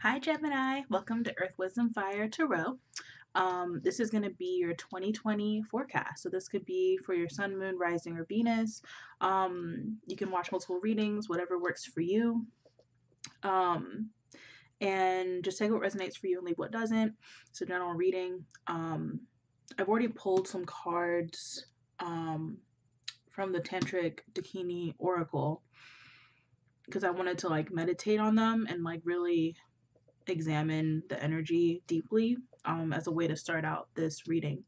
Hi, Gemini. Welcome to Earth Wisdom Fire Tarot. This is going to be your 2020 forecast. So, this could be for your sun, moon, rising, or Venus. You can watch multiple readings, whatever works for you. And just take what resonates for you and leave what doesn't. So, general reading. I've already pulled some cards from the Tantric Dakini Oracle because I wanted to meditate on them and really examine the energy deeply as a way to start out this reading.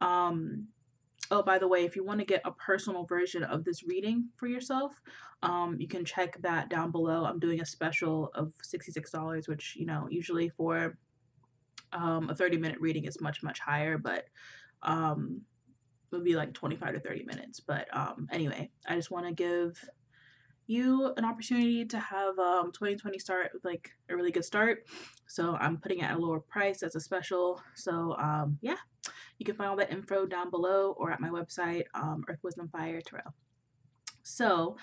Oh, by the way, if you want to get a personal version of this reading for yourself, you can check that down below. I'm doing a special of $66, which, usually for a 30-minute reading is much, much higher, but it would be like 25 to 30 minutes. But anyway, I just want to give you an opportunity to have 2020 start with a really good start. So I'm putting it at a lower price as a special. So yeah, you can find all that info down below or at my website, Earth Wisdom Fire Tarot. So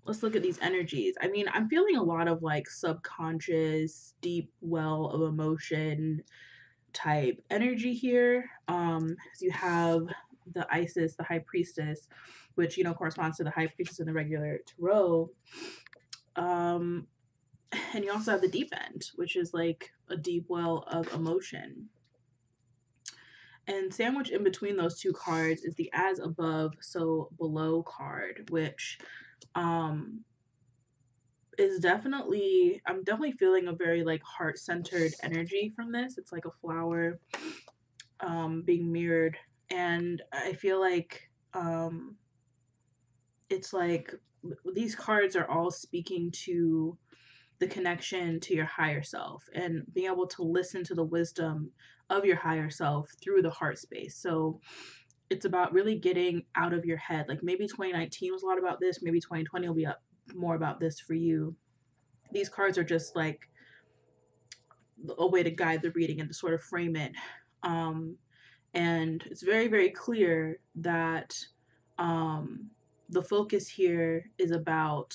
let's look at these energies. I mean, I'm feeling a lot of subconscious, deep well of emotion type energy here. As you have the Isis, the High Priestess, which corresponds to the High Priestess in the regular tarot. And you also have the Deep End, which is like a deep well of emotion. And sandwiched in between those two cards is the As Above, So Below card, which is definitely, I'm definitely feeling a very heart-centered energy from this. It's like a flower being mirrored, and I feel like it's like these cards are all speaking to the connection to your higher self and being able to listen to the wisdom of your higher self through the heart space. So it's about really getting out of your head. Like maybe 2019 was a lot about this, maybe 2020 will be more about this for you. These cards are just like a way to guide the reading and to sort of frame it. And it's very, very clear that the focus here is about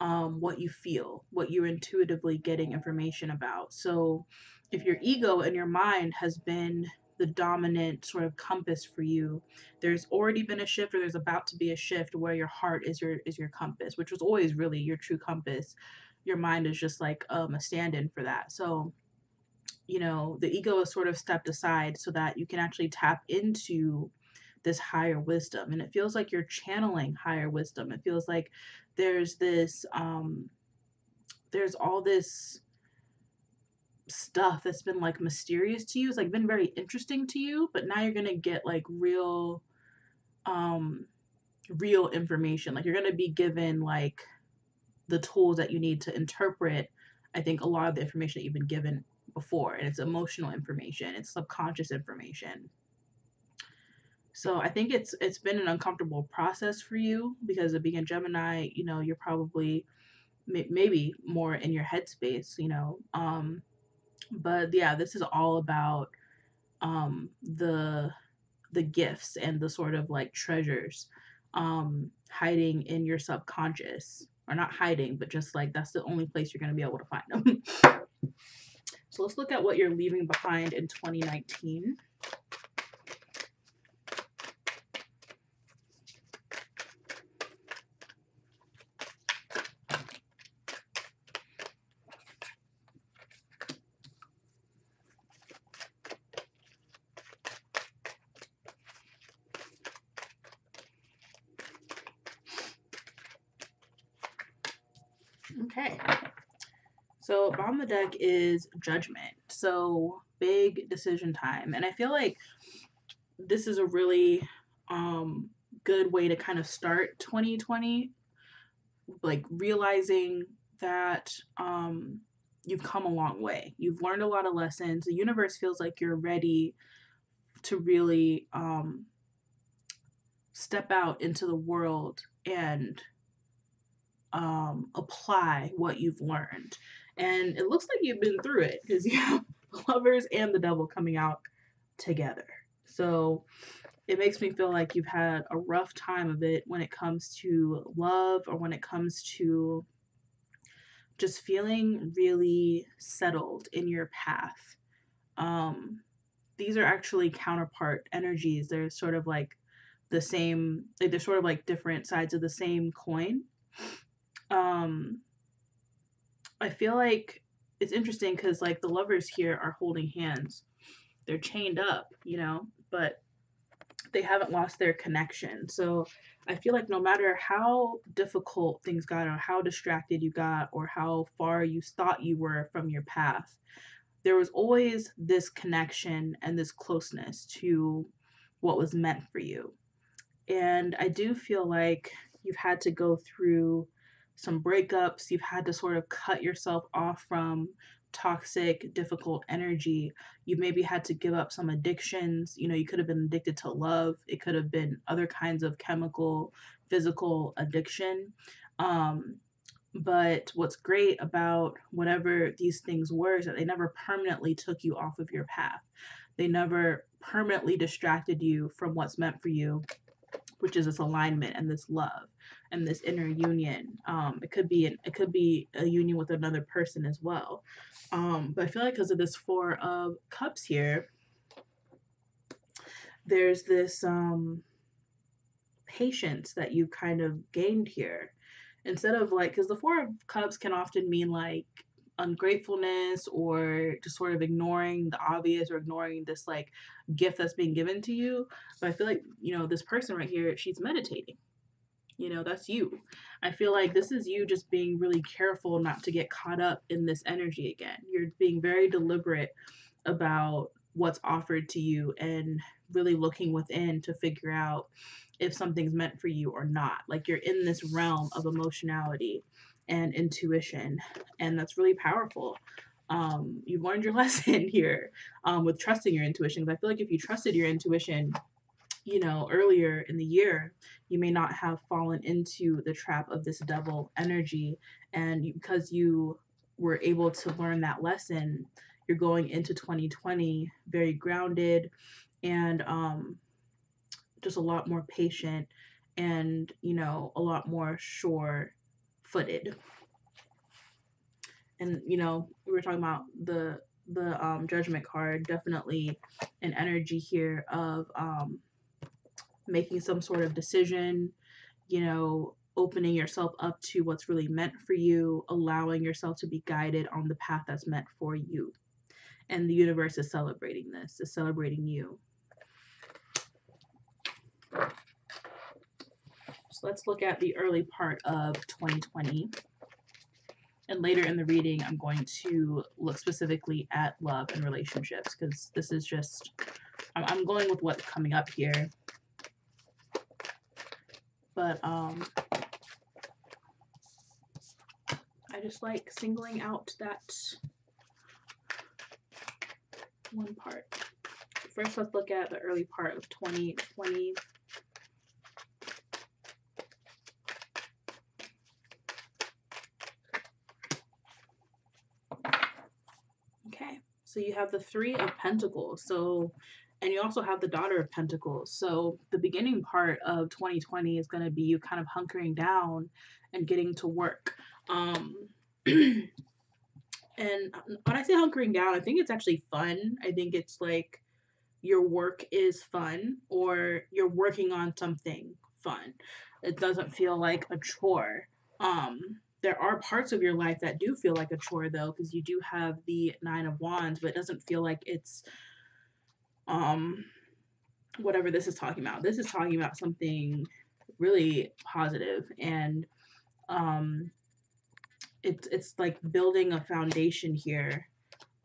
what you feel, what you're intuitively getting information about. So if your ego and your mind has been the dominant sort of compass for you, there's already been a shift, or there's about to be a shift where your heart is your compass, which was always really your true compass. Your mind is just like a stand-in for that. So the ego is sort of stepped aside so that you can actually tap into this higher wisdom, and it feels like you're channeling higher wisdom. It feels like there's this there's all this stuff that's been like mysterious to you. It's like been very interesting to you, but now you're gonna get like real information. Like you're gonna be given like the tools that you need to interpret, I think, a lot of the information that you've been given before. And it's emotional information, it's subconscious information. So I think it's been an uncomfortable process for you because of being a Gemini. You're probably maybe more in your headspace. But yeah, this is all about the gifts and the sort of like treasures hiding in your subconscious, or not hiding, but just like that's the only place you're going to be able to find them. So let's look at what you're leaving behind in 2019. Okay. So bottom of the deck is Judgment. So big decision time. And I feel like this is a really good way to kind of start 2020, like realizing that you've come a long way. You've learned a lot of lessons. The universe feels like you're ready to really step out into the world and apply what you've learned. And it looks like you've been through it because you have the Lovers and the Devil coming out together. So it makes me feel like you've had a rough time of it when it comes to love, or when it comes to just feeling really settled in your path. Um, these are actually counterpart energies. They're sort of like the same, like they're sort of like different sides of the same coin. Um, I feel like it's interesting because like the lovers here are holding hands. They're chained up, but they haven't lost their connection. So I feel like no matter how difficult things got or how distracted you got or how far you thought you were from your path, there was always this connection and this closeness to what was meant for you. And I do feel like you've had to go through some breakups, you've had to sort of cut yourself off from toxic, difficult energy. You maybe had to give up some addictions. You could have been addicted to love, it could have been other kinds of chemical, physical addiction. Um, but what's great about whatever these things were is that they never permanently took you off of your path. They never permanently distracted you from what's meant for you, which is this alignment and this love and this inner union. It could be a union with another person as well. But I feel like because of this Four of Cups here, there's this patience that you kind of gained here. Instead of like, because the Four of Cups can often mean like ungratefulness or just sort of ignoring the obvious or ignoring this like gift that's being given to you. But I feel like, this person right here, she's meditating. That's you. I feel like this is you just being really careful not to get caught up in this energy again. You're being very deliberate about what's offered to you and really looking within to figure out if something's meant for you or not. Like you're in this realm of emotionality and intuition, and that's really powerful. You've learned your lesson here with trusting your intuition. Because I feel like if you trusted your intuition, earlier in the year, you may not have fallen into the trap of this devil energy. And because you were able to learn that lesson, you're going into 2020 very grounded and just a lot more patient and, a lot more sure footed. And, we were talking about the judgment card, definitely an energy here of making some sort of decision, opening yourself up to what's really meant for you, allowing yourself to be guided on the path that's meant for you. And the universe is celebrating this, is celebrating you. So let's look at the early part of 2020. And later in the reading, I'm going to look specifically at love and relationships because this is just, I'm going with what's coming up here. But I just like singling out that one part. First, let's look at the early part of 2020. Okay, so you have the Three of Pentacles. And you also have the Daughter of Pentacles. So the beginning part of 2020 is going to be you kind of hunkering down and getting to work. And when I say hunkering down, I think it's actually fun. I think it's like your work is fun or you're working on something fun. It doesn't feel like a chore. There are parts of your life that do feel like a chore though, because you do have the Nine of Wands, but it doesn't feel like it's whatever this is talking about. This is talking about something really positive, and it's like building a foundation here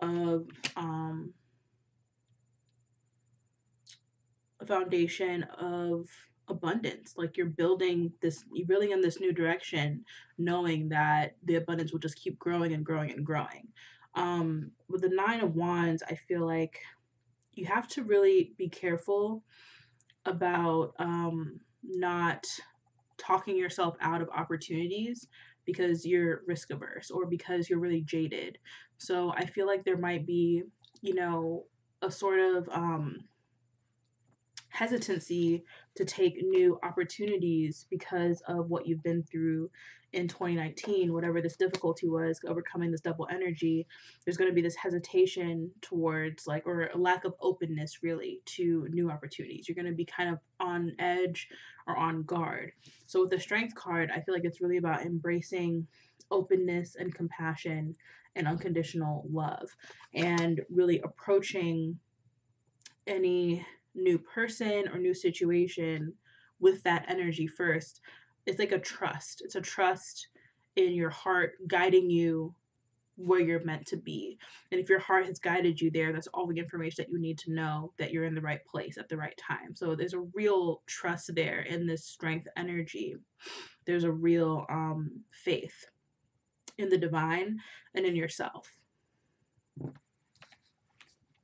of a foundation of abundance. Like you're building in this new direction, knowing that the abundance will just keep growing and growing and growing. With the Nine of Wands, I feel like you have to really be careful about not talking yourself out of opportunities because you're risk averse or because you're really jaded. So I feel like there might be, a sort of hesitancy to take new opportunities because of what you've been through in 2019, whatever this difficulty was, overcoming this double energy, there's going to be this hesitation towards like, or a lack of openness really to new opportunities. You're going to be kind of on edge or on guard. So with the strength card, I feel like it's really about embracing openness and compassion and unconditional love, and really approaching any new person or new situation with that energy first. It's like a trust. It's a trust in your heart guiding you where you're meant to be. And if your heart has guided you there, that's all the information that you need to know that you're in the right place at the right time. So there's a real trust there in this strength energy. There's a real faith in the divine and in yourself.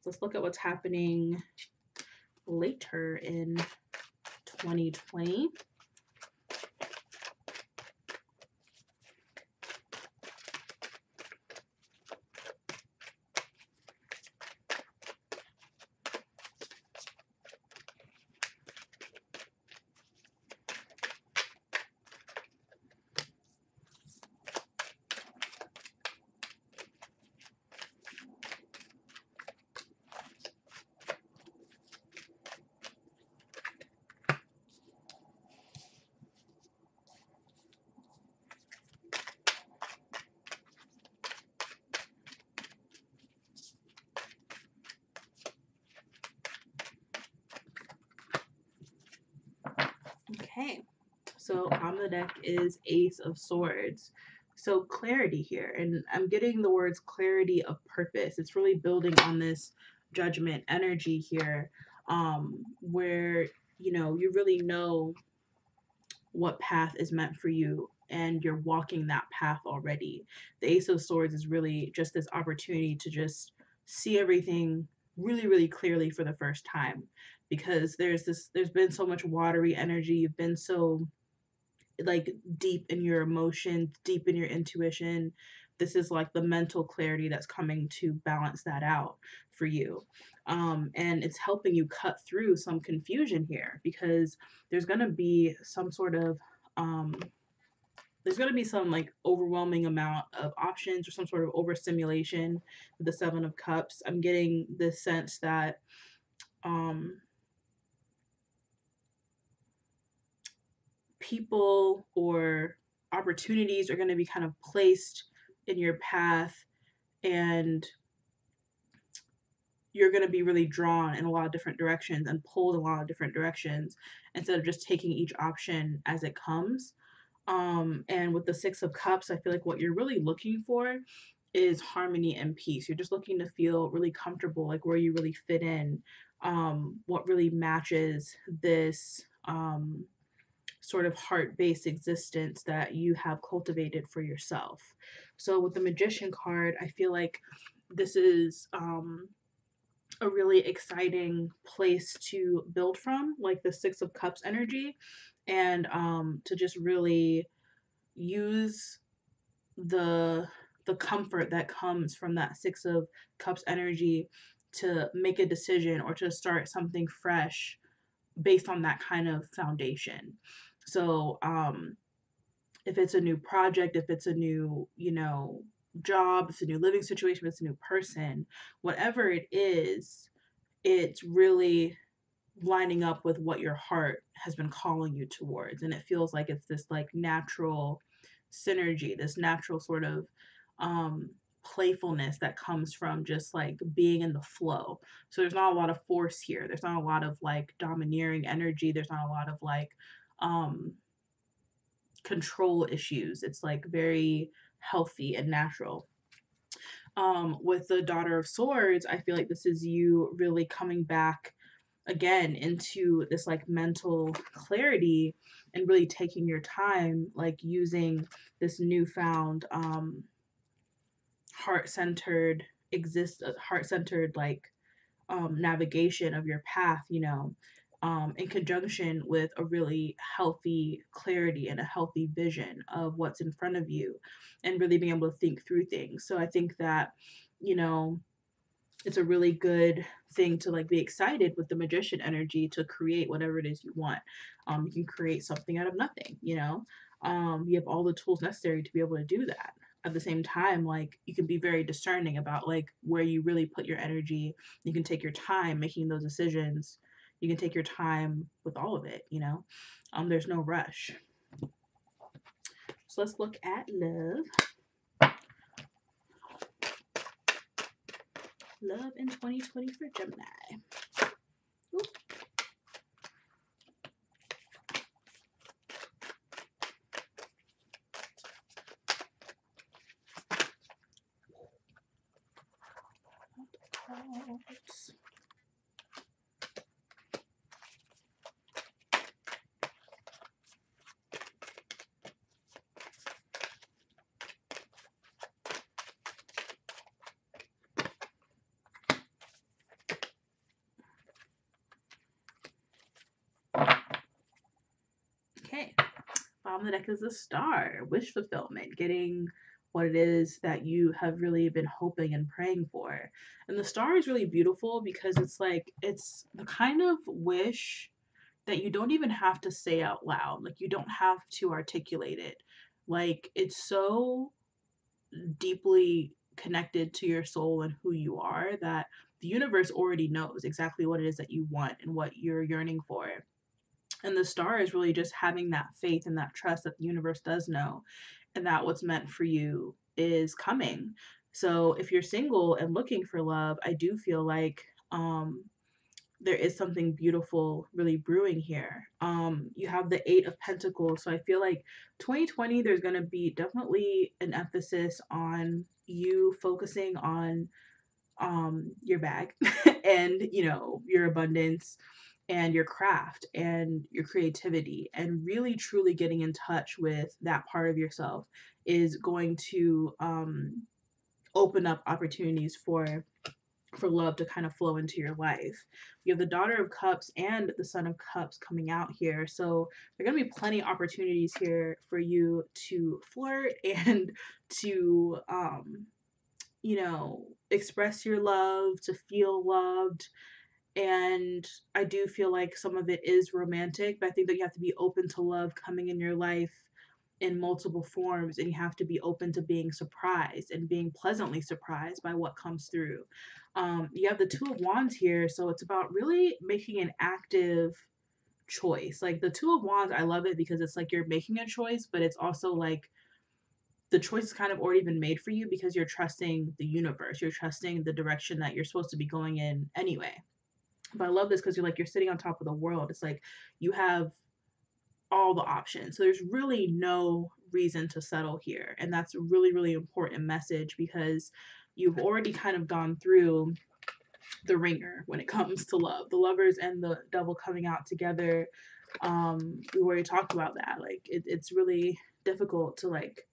Let's look at what's happening later in 2020. Okay, so on the deck is Ace of Swords. So clarity here, and I'm getting the words clarity of purpose. It's really building on this judgment energy here, where you really know what path is meant for you and you're walking that path already. The Ace of Swords is really just this opportunity to just see everything really, really clearly for the first time, because there's been so much watery energy. You've been so like deep in your emotions, deep in your intuition. This is like the mental clarity that's coming to balance that out for you. And it's helping you cut through some confusion here, because there's going to be some sort of there's going to be some like overwhelming amount of options or some sort of overstimulation with the Seven of Cups. I'm getting this sense that people or opportunities are going to be kind of placed in your path, and you're going to be really drawn in a lot of different directions and pulled in a lot of different directions instead of just taking each option as it comes. And with the Six of Cups, I feel like what you're really looking for is harmony and peace. You're just looking to feel really comfortable, like where you really fit in, what really matches this sort of heart-based existence that you have cultivated for yourself. So with the Magician card, I feel like this is a really exciting place to build from, like the Six of Cups energy, and to just really use the comfort that comes from that Six of Cups energy to make a decision or to start something fresh based on that kind of foundation. So if it's a new project, if it's a new, job, if it's a new living situation, if it's a new person, whatever it is, it's really lining up with what your heart has been calling you towards. And it feels like it's this like natural synergy, this natural sort of playfulness that comes from just like being in the flow. So there's not a lot of force here. There's not a lot of like domineering energy. There's not a lot of like control issues. It's like very healthy and natural. With the Daughter of Swords, I feel like this is you really coming back again into this like mental clarity and really taking your time, like using this newfound heart-centered like navigation of your path, in conjunction with a really healthy clarity and a healthy vision of what's in front of you, and really being able to think through things. So I think that, it's a really good thing to like be excited with the Magician energy to create whatever it is you want. You can create something out of nothing, You have all the tools necessary to be able to do that. At the same time, like, you can be very discerning about like where you really put your energy. You can take your time making those decisions. You can take your time with all of it, you know. There's no rush. So let's look at love. Love in 2020 for Gemini. Ooh. Cards. Okay. Bottom of the deck is the Star. Wish fulfillment. Getting what it is that you have really been hoping and praying for. And the Star is really beautiful because it's like, it's the kind of wish that you don't even have to say out loud. Like, you don't have to articulate it. Like, it's so deeply connected to your soul and who you are that the universe already knows exactly what it is that you want and what you're yearning for. And the Star is really just having that faith and that trust that the universe does know and that what's meant for you is coming. So if you're single and looking for love, I do feel like there is something beautiful really brewing here. You have the Eight of Pentacles. So I feel like 2020, there's going to be definitely an emphasis on you focusing on your bag and, you know, your abundance and your craft and your creativity, and really truly getting in touch with that part of yourself is going to open up opportunities for love to kind of flow into your life. You have the Daughter of Cups and the Son of Cups coming out here. So there are going to be plenty of opportunities here for you to flirt and to, you know, express your love, to feel loved. And I do feel like some of it is romantic, but I think that you have to be open to love coming in your life in multiple forms, and you have to be open to being surprised and being pleasantly surprised by what comes through. You have the Two of Wands here, so it's about really making an active choice. Like the Two of Wands, I love it because it's like you're making a choice, but it's also like the choice has kind of already been made for you because you're trusting the universe. You're trusting the direction that you're supposed to be going in anyway. But I love this because you're sitting on top of the world. It's like you have all the options. So there's really no reason to settle here. And that's a really, really important message because you've already kind of gone through the ringer when it comes to love. The Lovers and the Devil coming out together. We already talked about that. Like it's really difficult to like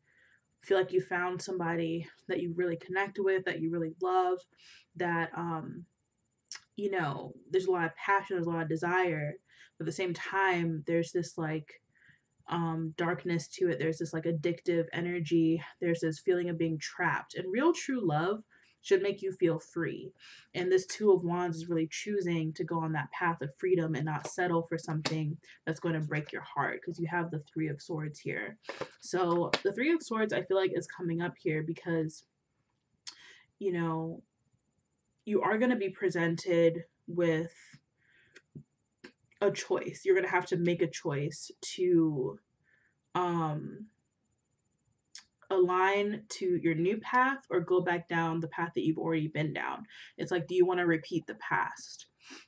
feel like you found somebody that you really connect with, that you really love, that you know, there's a lot of passion, there's a lot of desire, but at the same time, there's this like darkness to it. There's this like addictive energy. There's this feeling of being trapped. And real true love should make you feel free. And this Two of Wands is really choosing to go on that path of freedom and not settle for something that's going to break your heart, because you have the Three of Swords here. So the Three of Swords, I feel like, is coming up here because, you know, you are going to be presented with a choice. You're going to have to make a choice to align to your new path or go back down the path that you've already been down. It's like, do you want to repeat the past?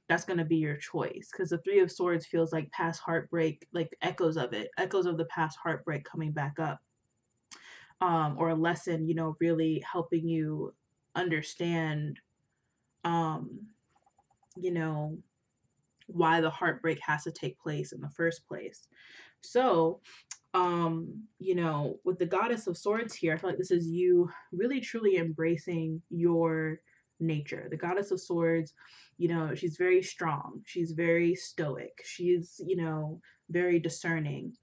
That's going to be your choice, because the Three of Swords feels like past heartbreak, like echoes of it, echoes of the past heartbreak coming back up, or a lesson, you know, really helping you understand, you know, why the heartbreak has to take place in the first place. So, you know, with the Goddess of Swords here, I feel like this is you really truly embracing your nature. The Goddess of Swords, you know, she's very strong. She's very stoic. She's, you know, very discerning.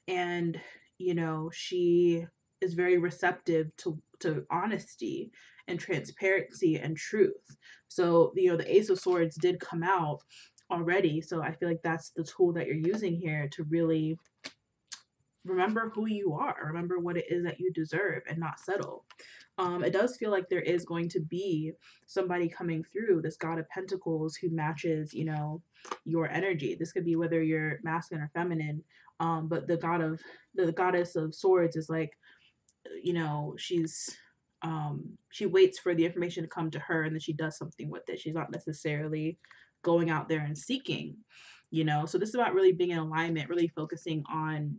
And, you know, she is very receptive to honesty and transparency and truth. So, you know, the Ace of Swords did come out already. So I feel like that's the tool that you're using here to really remember who you are, remember what it is that you deserve, and not settle. It does feel like there is going to be somebody coming through, this God of Pentacles, who matches, your energy. This could be whether you're masculine or feminine. But the goddess of swords is like, she waits for the information to come to her, and then she does something with it. She's not necessarily going out there and seeking, so this is about really being in alignment, really focusing on,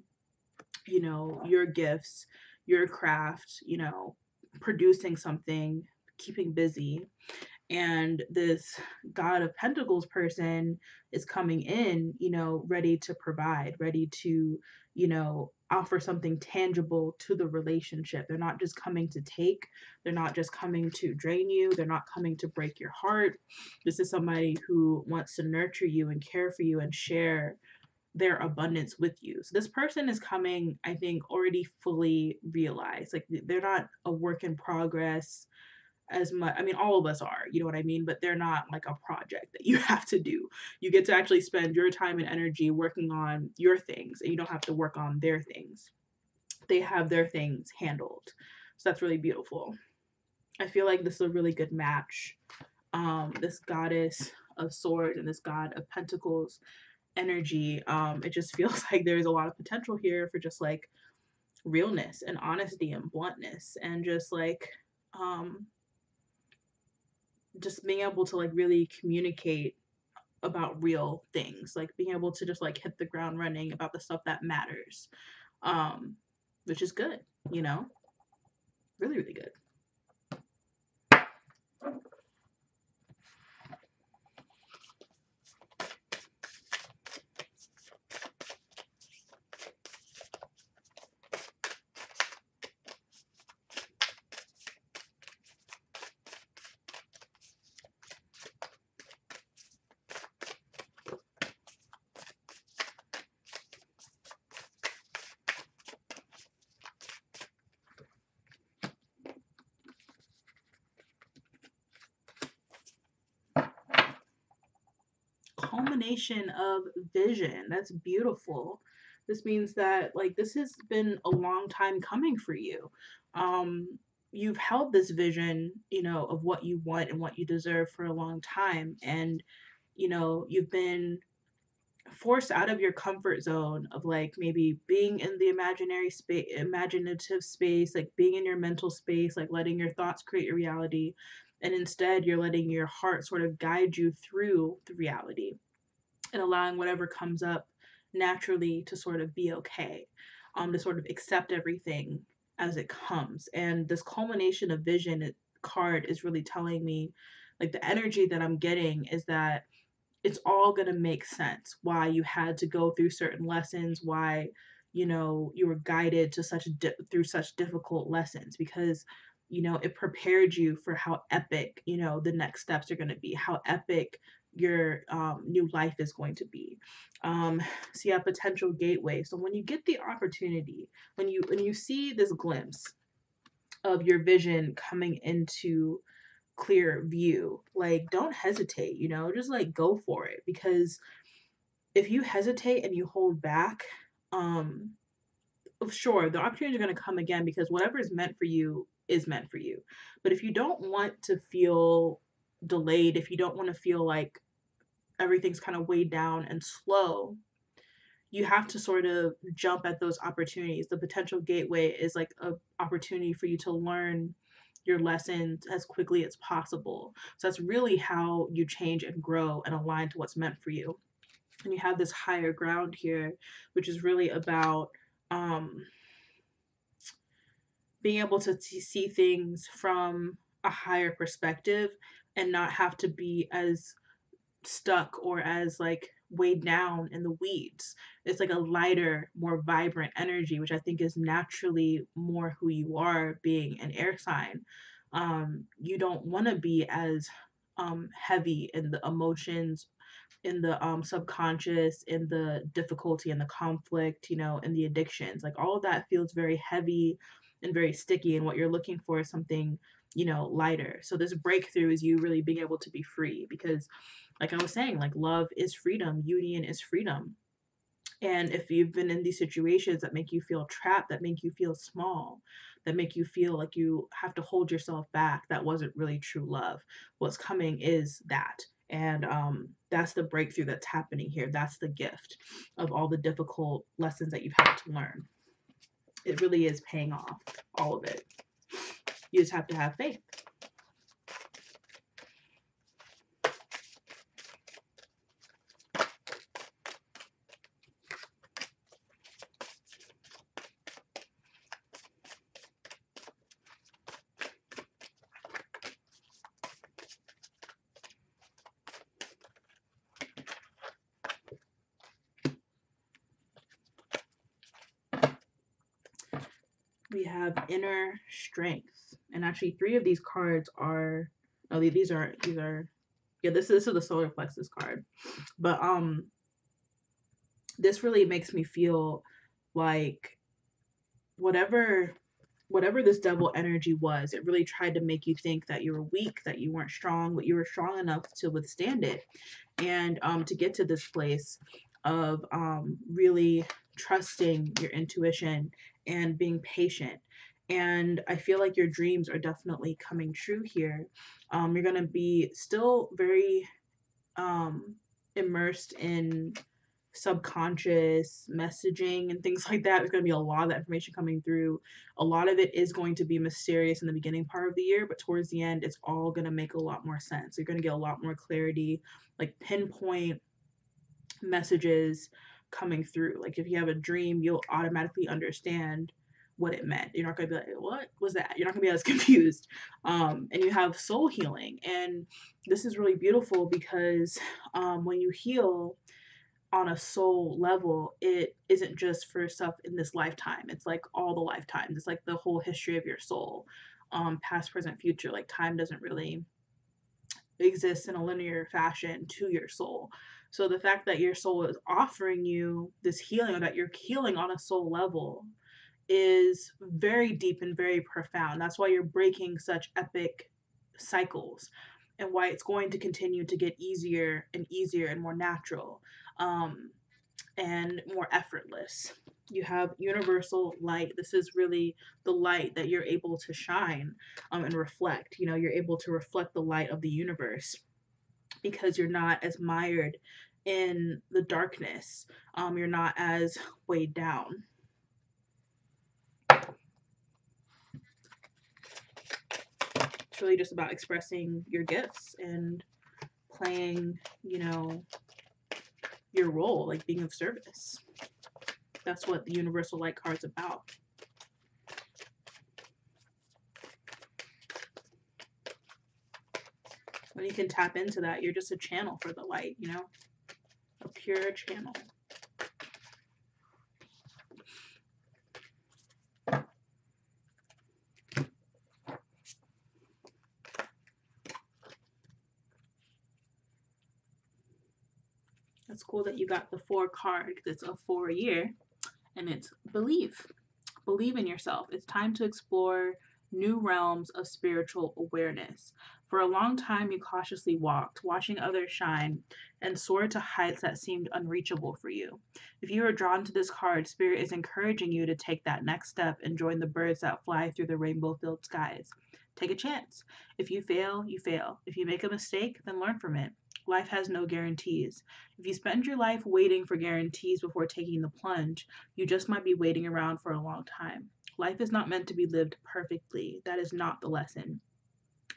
your gifts, your craft, producing something, keeping busy. And this God of Pentacles person is coming in, ready to provide, ready to, offer something tangible to the relationship. They're not just coming to take, they're not just coming to drain you, they're not coming to break your heart. This is somebody who wants to nurture you and care for you and share their abundance with you. So this person is coming, I think, already fully realized. Like, they're not a work in progress as much. I mean, all of us are, you know what I mean? But they're not like a project that you have to do. You get to actually spend your time and energy working on your things, and you don't have to work on their things. They have their things handled. So that's really beautiful. I feel like this is a really good match. This goddess of swords and this god of pentacles energy. It just feels like there's a lot of potential here for just like realness and honesty and bluntness, and um just being able to like really communicate about real things, like being able to just like hit the ground running about the stuff that matters, um which is good, really, really good. Culmination of vision. That's beautiful. This means that like this has been a long time coming for you. Um you've held this vision, of what you want and what you deserve for a long time, and you've been forced out of your comfort zone of like maybe being in the imaginative space, like being in your mental space, like letting your thoughts create your reality, and instead you're letting your heart sort of guide you through the reality, and allowing whatever comes up naturally to sort of be okay, to sort of accept everything as it comes. And this culmination of vision card is really telling me, like, the energy that I'm getting is that it's all going to make sense why you had to go through certain lessons, why you were guided to through such difficult lessons, because it prepared you for how epic the next steps are going to be, how epic your new life is going to be. So yeah, potential gateway. So when you get the opportunity, when you see this glimpse of your vision coming into clear view, like, don't hesitate, just like go for it. Because if you hesitate and you hold back, um sure, the opportunities are going to come again, because whatever is meant for you is meant for you. But if you don't want to feel delayed, if you don't want to feel like everything's kind of weighed down and slow, you have to sort of jump at those opportunities. The potential gateway is like a opportunity for you to learn your lessons as quickly as possible. So that's really how you change and grow and align to what's meant for you. And you have this higher ground here, which is really about um, being able to see things from a higher perspective, and not have to be as stuck or as like weighed down in the weeds. It's like a lighter, more vibrant energy, which I think is naturally more who you are, being an air sign. You don't want to be as heavy in the emotions, in the subconscious, in the difficulty, in the conflict, in the addictions. Like, all of that feels very heavy and very sticky, and what you're looking for is something lighter. So this breakthrough is you really being able to be free, because like I was saying, like, love is freedom, union is freedom. And if you've been in these situations that make you feel trapped, that make you feel small, that make you feel like you have to hold yourself back, that wasn't really true love. What's coming is that. And that's the breakthrough that's happening here. That's the gift of all the difficult lessons that you've had to learn. It really is paying off, all of it. You just have to have faith. We have inner strength, and actually 3 of these cards are, no, these are, yeah, this is the solar plexus card. But this really makes me feel like whatever this devil energy was, it really tried to make you think that you were weak, that you weren't strong, but you were strong enough to withstand it, and to get to this place of really trusting your intuition and being patient. And I feel like your dreams are definitely coming true here. You're going to be still very immersed in subconscious messaging and things like that. There's going to be a lot of that information coming through. A lot of it is going to be mysterious in the beginning part of the year, but towards the end, it's all going to make a lot more sense. You're going to get a lot more clarity, like pinpoint messages coming through. Like if you have a dream, you'll automatically understand what it meant. You're not going to be like, what was that? You're not going to be as confused. And you have soul healing. And this is really beautiful because when you heal on a soul level, it isn't just for stuff in this lifetime. It's like all the lifetimes. It's like the whole history of your soul, past, present, future. Like time doesn't really exist in a linear fashion to your soul. So the fact that your soul is offering you this healing, or that you're healing on a soul level, is very deep and very profound. That's why you're breaking such epic cycles, and why it's going to continue to get easier and easier and more natural, and more effortless. You have universal light. This is really the light that you're able to shine, and reflect. You know, you're able to reflect the light of the universe because you're not as mired in the darkness. You're not as weighed down. It's really just about expressing your gifts and playing, you know, your role, like being of service. That's what the universal light card's about. When you can tap into that, you're just a channel for the light, you know, a pure channel. It's cool that you got the 4 card, because it's a 4 year, and it's believe. Believe in yourself. It's time to explore new realms of spiritual awareness. For a long time, you cautiously walked, watching others shine, and soared to heights that seemed unreachable for you. If you are drawn to this card, Spirit is encouraging you to take that next step and join the birds that fly through the rainbow-filled skies. Take a chance. If you fail, you fail. If you make a mistake, then learn from it. Life has no guarantees. If you spend your life waiting for guarantees before taking the plunge, you just might be waiting around for a long time. Life is not meant to be lived perfectly. That is not the lesson.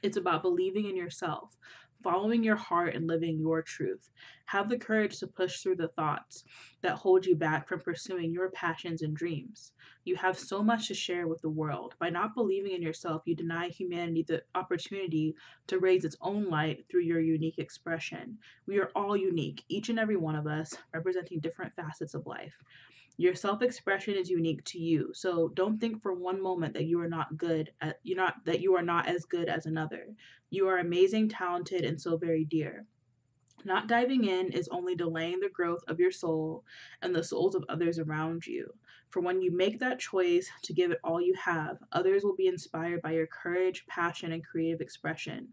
It's about believing in yourself, following your heart, and living your truth. Have the courage to push through the thoughts that hold you back from pursuing your passions and dreams. You have so much to share with the world. By not believing in yourself, you deny humanity the opportunity to raise its own light through your unique expression. We are all unique, each and every one of us, representing different facets of life. Your self-expression is unique to you. So don't think for one moment that you are not good at that you are not as good as another. You are amazing, talented, and so very dear. Not diving in is only delaying the growth of your soul and the souls of others around you. For when you make that choice to give it all you have, others will be inspired by your courage, passion, and creative expression.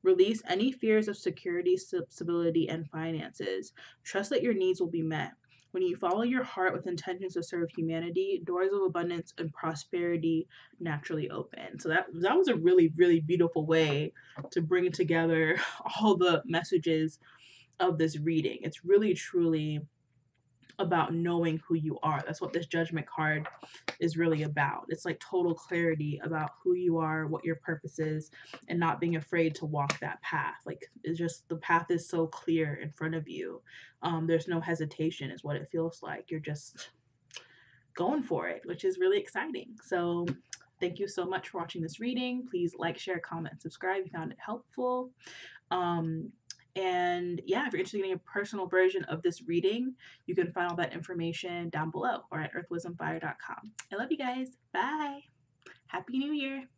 Release any fears of security, stability, and finances. Trust that your needs will be met. When you follow your heart with intentions to serve humanity, doors of abundance and prosperity naturally open. So that was a really, really beautiful way to bring together all the messages of this reading. It's really, truly about knowing who you are. That's what this judgment card is really about. It's like total clarity about who you are, what your purpose is, and not being afraid to walk that path. Like, it's just, the path is so clear in front of you. There's no hesitation is what it feels like. You're just going for it, which is really exciting. So thank you so much for watching this reading. Please like, share, comment, subscribe if you found it helpful. And yeah, if you're interested in getting a personal version of this reading, you can find all that information down below or at earthwisdomfire.com. I love you guys. Bye. Happy New Year.